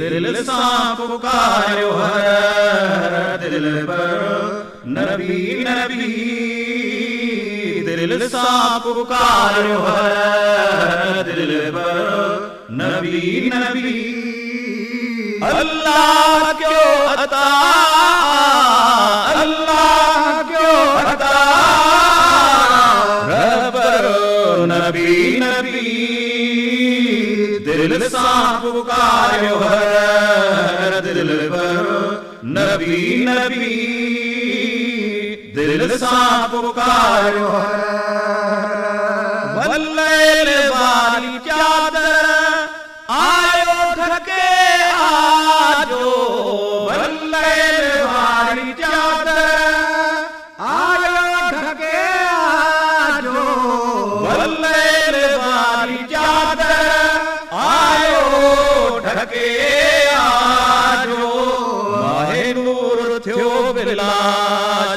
दिल सा पुकारो है दिल पर नबी नबी दिल सा पुकारो है दिल पर नबी नबी अल्लाह क्यों अता अल्लाह क्यों अता रब्बरो नबी नबी दिल सा पुकारो है दिल पर नबी नबी दिल सा पुकारो है वल्लैल वाली चादर आयो ढके आजो वल्लैल वाली चादर आयो ढके आजो वल्लैल वाली चादर आयो ढके आजो माहे नूर थियो बिला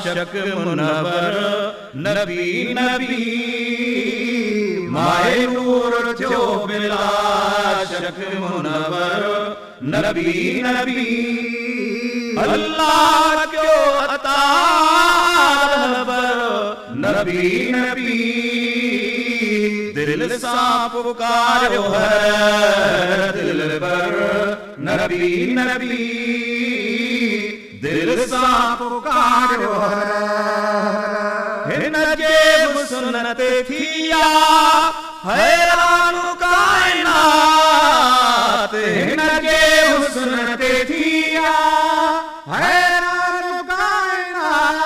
शक मुनवर नबी नबी माहे नूर थियो बिला शक मुनवर नबी नबी अल्लाह क्यों अता नबी नबी दिल सा पुकारो है दिल पर नबी नबी दिल सा पुकारो है नजेब सुन्नत थिया हैरान कायनात नजेब सुन्नत थिया हैरान कायनात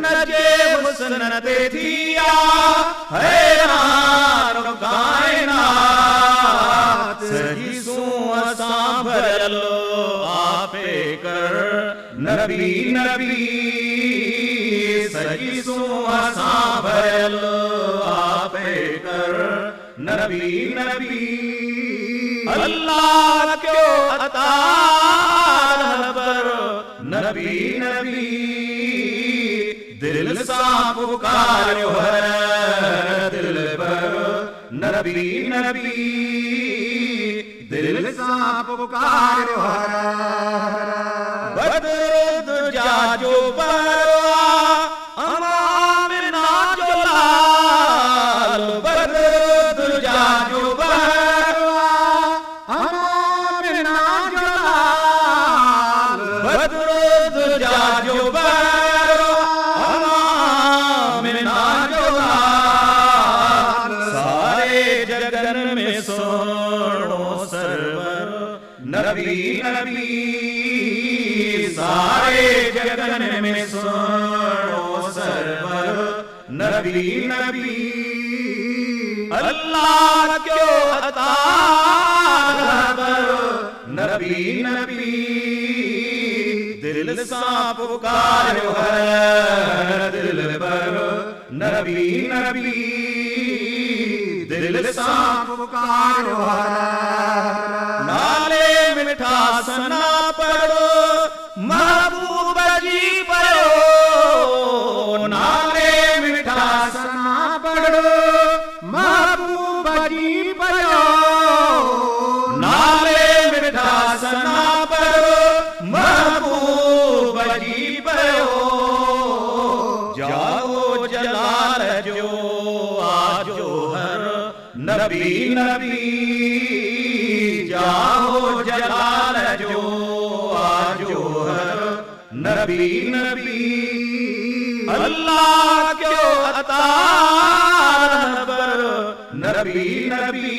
नजेब सुन्नत थिया हैरान कायनात सही सू असा भरलो आपे कर नबी नबी सही सू असा भरलो आपे कर नबी नबी अल्लाह क्यों अता नबी नबी दिल सा पुकारो है दिल पर नबी नबी दिल सा पुकारो है बदरुद जाजो परवा अमाम नाचो लाल बदरुद जाजो परवा अमाम नाचो लाल बदरुद जाजो परवा अमाम नाचो लाल सारे जगन में सोनो सरवर नबी नबी सारे जगन में सोनो सरवर नबी नबी अल्लाह क्यों अता नबी नबी दिल सा पुकारो है दिल पर नबी नबी दिल सा पुकारो है नाले मिठा सना पढ़ो महबूब जी पढ़ो नाले मिठा सना पढ़ो महबूब जी पढ़ो नाले मिठा सना पढ़ो महबूब जी पढ़ो जाओ जलाल जो आजो हर नबी नबी जाओ जलाल जो आजो हर नबी नबी अल्लाह क्यों अता नबी नबी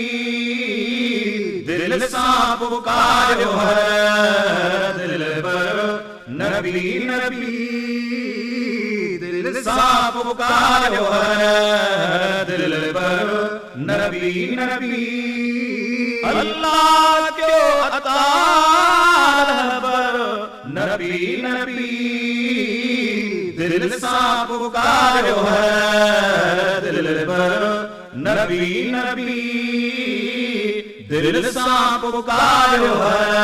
दिल सा पुकारो है दिल पर नबी नबी दिल सा पुकारो है दिल पर नबी नबी अल्लाह क्यों अता नबी नबी दिल सा पुकारो है दिल पर नबी नबी दिल सा पुकारो है